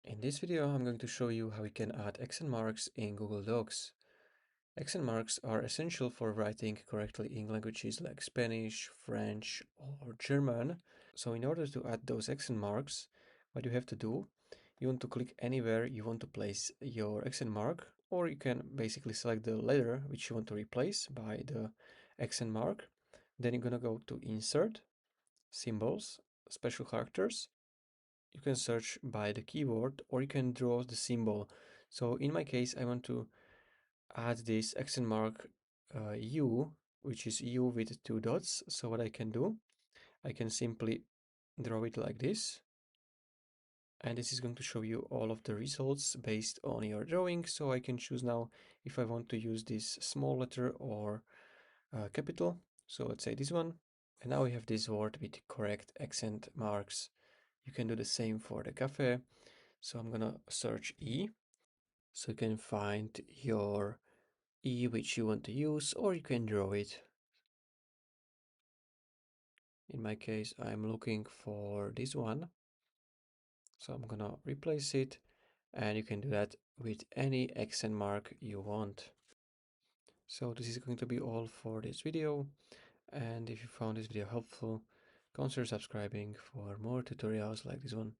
In this video, I'm going to show you how we can add accent marks in Google Docs. Accent marks are essential for writing correctly in languages like Spanish, French, or German. So in order to add those accent marks, what you have to do, you want to click anywhere you want to place your accent mark, or you can basically select the letter which you want to replace by the accent mark. Then you're gonna go to Insert, Symbols, Special Characters. You can search by the keyword or you can draw the symbol. So in my case, I want to add this accent mark U, which is U with two dots. So what I can do, I can simply draw it like this. And this is going to show you all of the results based on your drawing. So I can choose now if I want to use this small letter or capital. So let's say this one. And now we have this word with correct accent marks. You can do the same for the café. So I'm gonna search E. So you can find your E which you want to use, or you can draw it. In my case, I'm looking for this one. So I'm gonna replace it, and you can do that with any accent mark you want. So this is going to be all for this video. And if you found this video helpful, consider subscribing for more tutorials like this one.